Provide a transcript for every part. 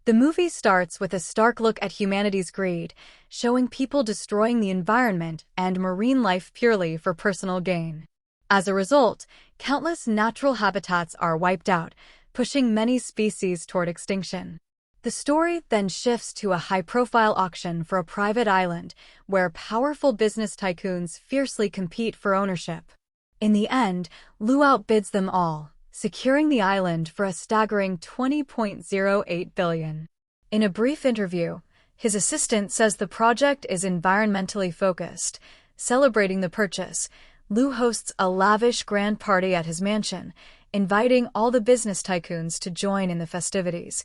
The movie starts with a stark look at humanity's greed, showing people destroying the environment and marine life purely for personal gain. As a result, countless natural habitats are wiped out, pushing many species toward extinction. The story then shifts to a high-profile auction for a private island, where powerful business tycoons fiercely compete for ownership. In the end, Lu outbids them all, securing the island for a staggering $20.08 billion. In a brief interview, his assistant says the project is environmentally focused. Celebrating the purchase, Lu hosts a lavish grand party at his mansion, inviting all the business tycoons to join in the festivities,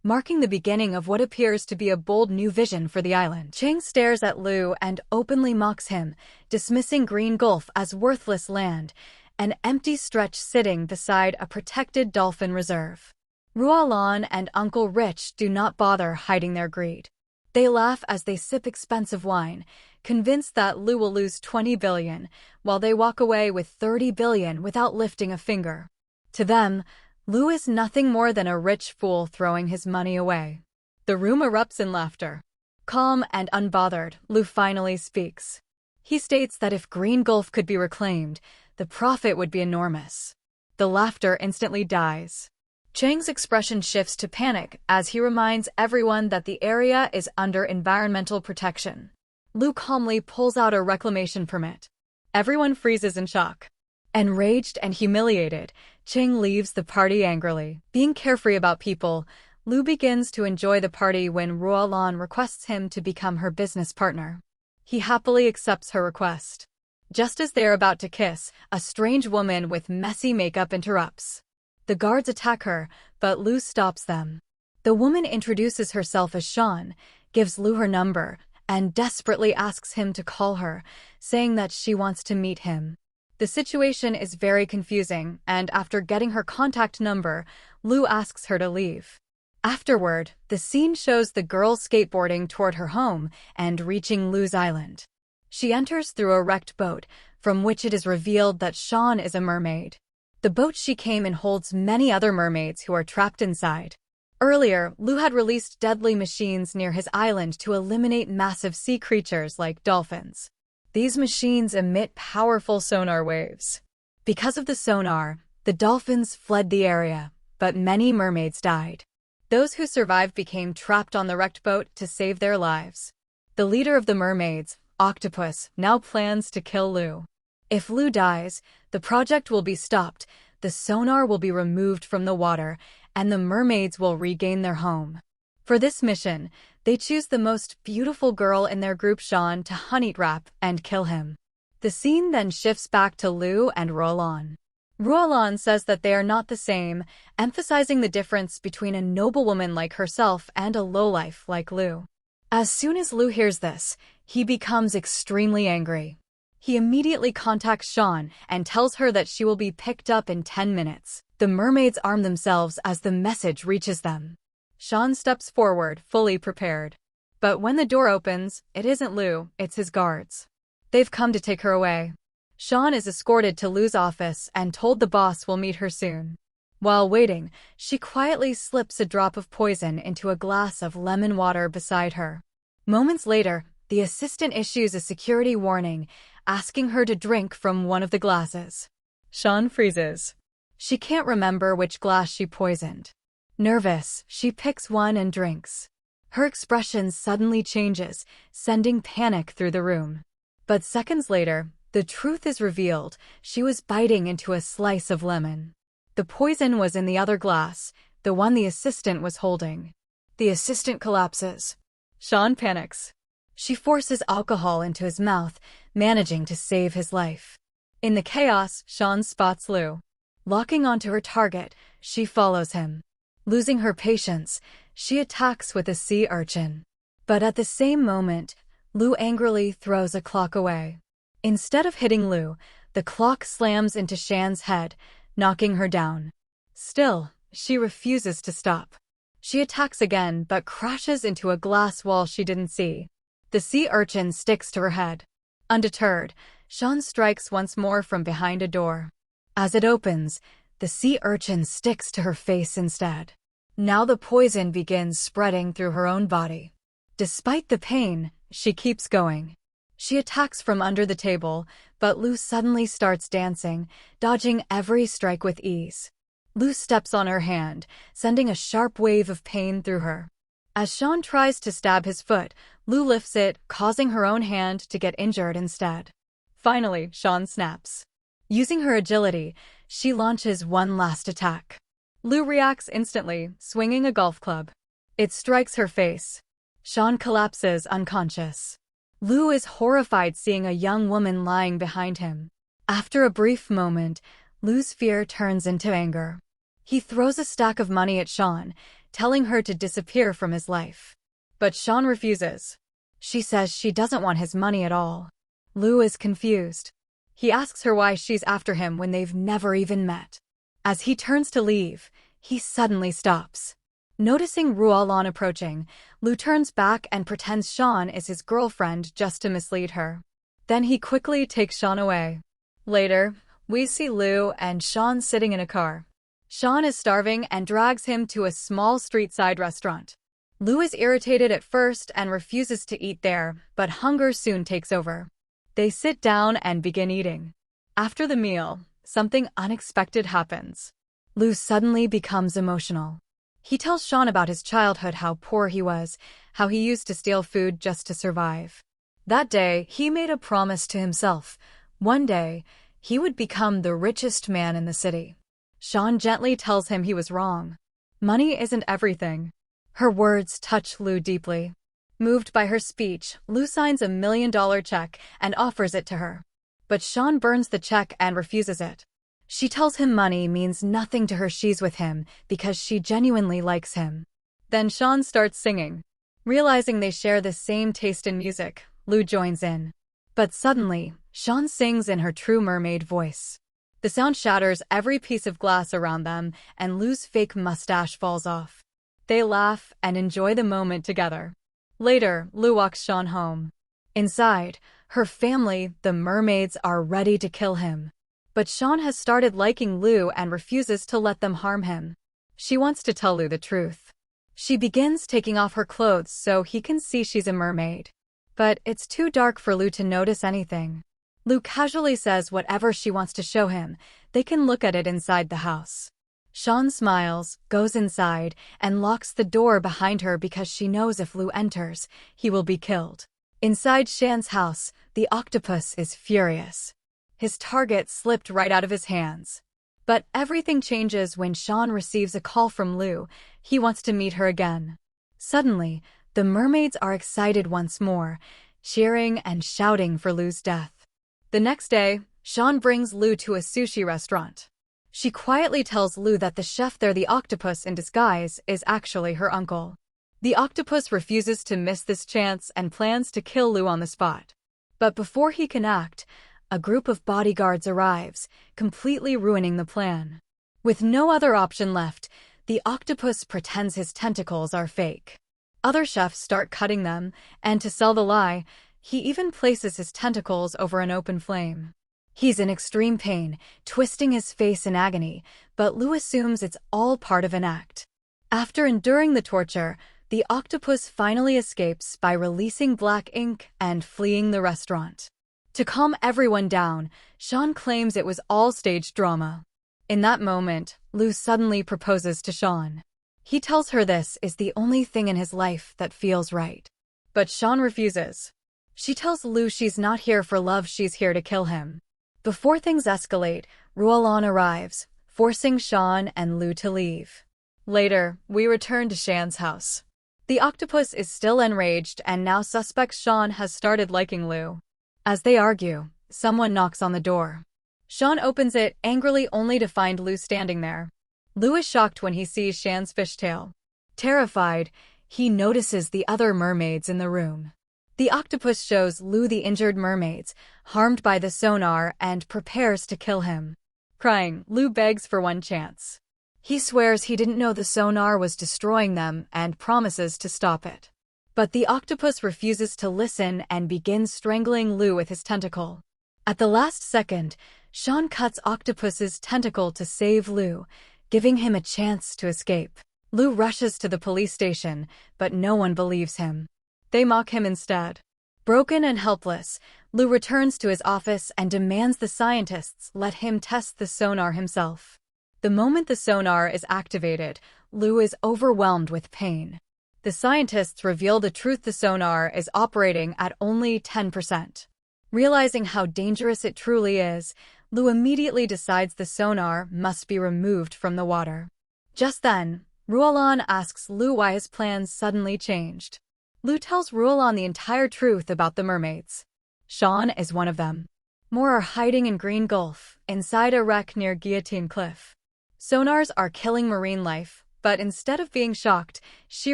marking the beginning of what appears to be a bold new vision for the island. Chang stares at Lu and openly mocks him, dismissing Green Gulf as worthless land, an empty stretch sitting beside a protected dolphin reserve. Ruolan and Uncle Rich do not bother hiding their greed. They laugh as they sip expensive wine, convinced that Lu will lose $20 billion, while they walk away with $30 billion without lifting a finger. To them, Lu is nothing more than a rich fool throwing his money away. The room erupts in laughter. Calm and unbothered, Lu finally speaks. He states that if Green Gulf could be reclaimed, the profit would be enormous. The laughter instantly dies. Chang's expression shifts to panic as he reminds everyone that the area is under environmental protection. Lu calmly pulls out a reclamation permit. Everyone freezes in shock. Enraged and humiliated, Chang leaves the party angrily. Being carefree about people, Lu begins to enjoy the party when Ruolan requests him to become her business partner. He happily accepts her request. Just as they are about to kiss, a strange woman with messy makeup interrupts. The guards attack her, but Lu stops them. The woman introduces herself as Sean, gives Lu her number, and desperately asks him to call her, saying that she wants to meet him. The situation is very confusing, and after getting her contact number, Lu asks her to leave. Afterward, the scene shows the girl skateboarding toward her home and reaching Lu's island. She enters through a wrecked boat, from which it is revealed that Sean is a mermaid. The boat she came in holds many other mermaids who are trapped inside. Earlier, Lu had released deadly machines near his island to eliminate massive sea creatures like dolphins. These machines emit powerful sonar waves. Because of the sonar, the dolphins fled the area, but many mermaids died. Those who survived became trapped on the wrecked boat to save their lives. The leader of the mermaids, Octopus, now plans to kill Lu. If Lu dies, the project will be stopped, the sonar will be removed from the water, and the mermaids will regain their home. For this mission, they choose the most beautiful girl in their group, Sean, to honey trap and kill him. The scene then shifts back to Lu and Ruolan. Ruolan says that they are not the same, emphasizing the difference between a noblewoman like herself and a lowlife like Lu. As soon as Lu hears this, he becomes extremely angry. He immediately contacts Sean and tells her that she will be picked up in 10 minutes. The mermaids arm themselves as the message reaches them. Sean steps forward, fully prepared. But when the door opens, it isn't Lu, it's his guards. They've come to take her away. Sean is escorted to Lu's office and told the boss will meet her soon. While waiting, she quietly slips a drop of poison into a glass of lemon water beside her. Moments later, the assistant issues a security warning, asking her to drink from one of the glasses. Sean freezes. She can't remember which glass she poisoned. Nervous, she picks one and drinks. Her expression suddenly changes, sending panic through the room. But seconds later, the truth is revealed. She was biting into a slice of lemon. The poison was in the other glass, the one the assistant was holding. The assistant collapses. Sean panics. She forces alcohol into his mouth, managing to save his life. In the chaos, Sean spots Lu. Locking onto her target, she follows him. Losing her patience, she attacks with a sea urchin. But at the same moment, Lu angrily throws a clock away. Instead of hitting Lu, the clock slams into Shan's head, knocking her down. Still, she refuses to stop. She attacks again but crashes into a glass wall she didn't see. The sea urchin sticks to her head. Undeterred, Shan strikes once more from behind a door. As it opens, the sea urchin sticks to her face instead. Now the poison begins spreading through her own body. Despite the pain, she keeps going. She attacks from under the table, but Lou suddenly starts dancing, dodging every strike with ease. Lou steps on her hand, sending a sharp wave of pain through her. As Sean tries to stab his foot, Lou lifts it, causing her own hand to get injured instead. Finally, Sean snaps. Using her agility, she launches one last attack. Lou reacts instantly, swinging a golf club. It strikes her face. Sean collapses unconscious. Lou is horrified seeing a young woman lying behind him. After a brief moment, Lou's fear turns into anger. He throws a stack of money at Sean, telling her to disappear from his life. But Sean refuses. She says she doesn't want his money at all. Lou is confused. He asks her why she's after him when they've never even met. As he turns to leave, he suddenly stops. Noticing Rualan approaching, Lou turns back and pretends Sean is his girlfriend just to mislead her. Then he quickly takes Sean away. Later, we see Lou and Sean sitting in a car. Sean is starving and drags him to a small street-side restaurant. Lou is irritated at first and refuses to eat there, but hunger soon takes over. They sit down and begin eating. After the meal, something unexpected happens. Lou suddenly becomes emotional. He tells Sean about his childhood, how poor he was, how he used to steal food just to survive. That day, he made a promise to himself. One day, he would become the richest man in the city. Sean gently tells him he was wrong. Money isn't everything. Her words touch Lou deeply. Moved by her speech, Lou signs $1 million check and offers it to her. But Sean burns the check and refuses it. She tells him money means nothing to her, she's with him because she genuinely likes him. Then Sean starts singing. Realizing they share the same taste in music, Lou joins in. But suddenly, Sean sings in her true mermaid voice. The sound shatters every piece of glass around them, and Lou's fake mustache falls off. They laugh and enjoy the moment together. Later, Lou walks Sean home. Inside, her family, the mermaids, are ready to kill him. But Sean has started liking Lou and refuses to let them harm him. She wants to tell Lou the truth. She begins taking off her clothes so he can see she's a mermaid. But it's too dark for Lou to notice anything. Lou casually says whatever she wants to show him, they can look at it inside the house. Sean smiles, goes inside, and locks the door behind her because she knows if Lou enters, he will be killed. Inside Shan's house, the octopus is furious. His target slipped right out of his hands. But everything changes when Sean receives a call from Lou. He wants to meet her again. Suddenly, the mermaids are excited once more, cheering and shouting for Lou's death. The next day, Sean brings Lou to a sushi restaurant. She quietly tells Lou that the chef there, the octopus in disguise, is actually her uncle. The octopus refuses to miss this chance and plans to kill Lou on the spot. But before he can act, a group of bodyguards arrives, completely ruining the plan. With no other option left, the octopus pretends his tentacles are fake. Other chefs start cutting them, and to sell the lie, he even places his tentacles over an open flame. He's in extreme pain, twisting his face in agony, but Lou assumes it's all part of an act. After enduring the torture, the octopus finally escapes by releasing black ink and fleeing the restaurant. To calm everyone down, Sean claims it was all staged drama. In that moment, Lou suddenly proposes to Sean. He tells her this is the only thing in his life that feels right. But Sean refuses. She tells Lou she's not here for love, she's here to kill him. Before things escalate, Rualan arrives, forcing Sean and Lou to leave. Later, we return to Shan's house. The octopus is still enraged and now suspects Sean has started liking Lou. As they argue, someone knocks on the door. Sean opens it angrily only to find Lou standing there. Lou is shocked when he sees Shan's fishtail. Terrified, he notices the other mermaids in the room. The octopus shows Lou the injured mermaids, harmed by the sonar, and prepares to kill him. Crying, Lou begs for one chance. He swears he didn't know the sonar was destroying them and promises to stop it. But the octopus refuses to listen and begins strangling Lou with his tentacle. At the last second, Sean cuts Octopus's tentacle to save Lou, giving him a chance to escape. Lu rushes to the police station, but no one believes him. They mock him instead. Broken and helpless, Lu returns to his office and demands the scientists let him test the sonar himself. The moment the sonar is activated, Lu is overwhelmed with pain. The scientists reveal the truth: the sonar is operating at only 10%. Realizing how dangerous it truly is, Lu immediately decides the sonar must be removed from the water. Just then, Ruolan asks Lu why his plans suddenly changed. Lu tells Ruolan the entire truth about the mermaids. Sean is one of them. More are hiding in Green Gulf, inside a wreck near Guillotine Cliff. Sonars are killing marine life, but instead of being shocked, she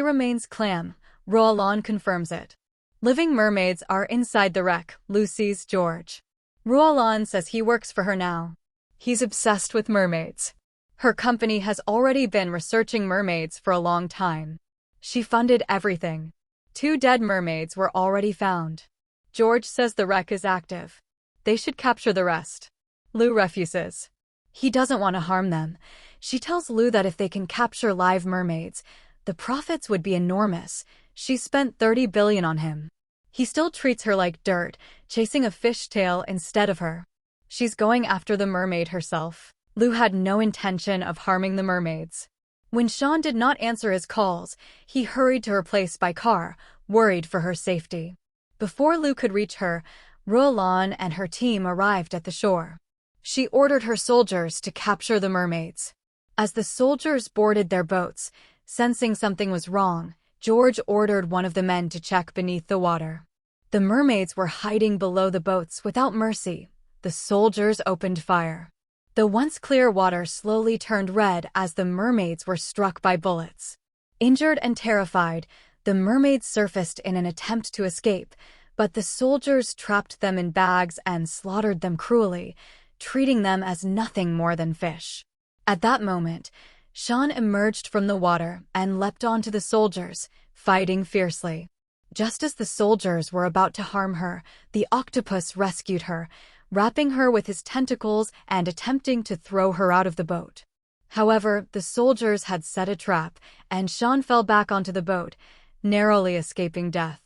remains calm. Ruolan confirms it. Living mermaids are inside the wreck. Lu sees George. Ruolan says he works for her now. He's obsessed with mermaids. Her company has already been researching mermaids for a long time. She funded everything. 2 dead mermaids were already found. George says the wreck is active. They should capture the rest. Lu refuses. He doesn't want to harm them. She tells Lu that if they can capture live mermaids, the profits would be enormous. She spent $30 billion on him. He still treats her like dirt, chasing a fishtail instead of her. She's going after the mermaid herself. Lu had no intention of harming the mermaids. When Sean did not answer his calls, he hurried to her place by car, worried for her safety. Before Lu could reach her, Ruolan and her team arrived at the shore. She ordered her soldiers to capture the mermaids. As the soldiers boarded their boats, sensing something was wrong, George ordered one of the men to check beneath the water. The mermaids were hiding below the boats without mercy. The soldiers opened fire. The once clear water slowly turned red as the mermaids were struck by bullets. Injured and terrified, the mermaids surfaced in an attempt to escape, but the soldiers trapped them in bags and slaughtered them cruelly, treating them as nothing more than fish. At that moment, Sean emerged from the water and leapt onto the soldiers, fighting fiercely. Just as the soldiers were about to harm her, the octopus rescued her, wrapping her with his tentacles and attempting to throw her out of the boat. However, the soldiers had set a trap, and Sean fell back onto the boat, narrowly escaping death.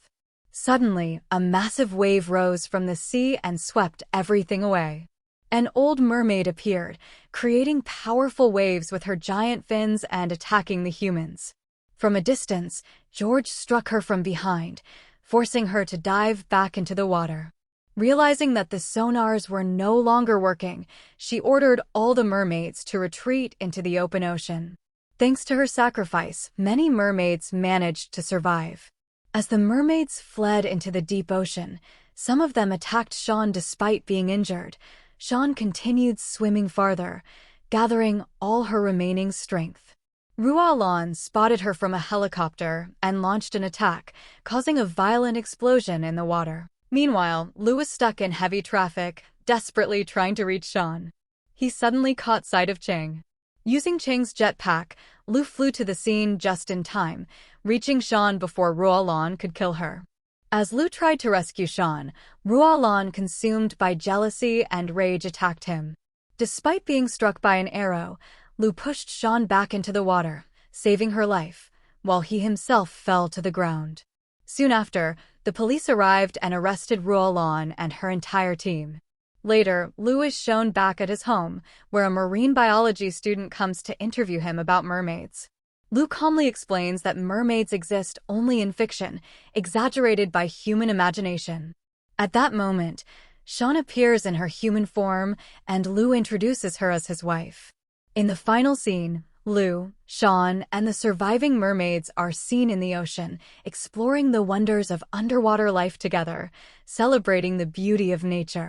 Suddenly, a massive wave rose from the sea and swept everything away. An old mermaid appeared, creating powerful waves with her giant fins and attacking the humans. From a distance, George struck her from behind, forcing her to dive back into the water. Realizing that the sonars were no longer working, she ordered all the mermaids to retreat into the open ocean. Thanks to her sacrifice, many mermaids managed to survive. As the mermaids fled into the deep ocean, some of them attacked Sean despite being injured. Sean continued swimming farther, gathering all her remaining strength. Ruolan spotted her from a helicopter and launched an attack, causing a violent explosion in the water. Meanwhile, Lu was stuck in heavy traffic, desperately trying to reach Sean. He suddenly caught sight of Chang. Using Chang's jetpack, Lu flew to the scene just in time, reaching Sean before Ruolan could kill her. As Lu tried to rescue Sean, Ruolan, consumed by jealousy and rage, attacked him. Despite being struck by an arrow, Lu pushed Sean back into the water, saving her life, while he himself fell to the ground. Soon after, the police arrived and arrested Ruolan and her entire team. Later, Lu is shown back at his home, where a marine biology student comes to interview him about mermaids. Lu calmly explains that mermaids exist only in fiction, exaggerated by human imagination. At that moment, Sean appears in her human form, and Lu introduces her as his wife. In the final scene, Lu, Sean, and the surviving mermaids are seen in the ocean, exploring the wonders of underwater life together, celebrating the beauty of nature.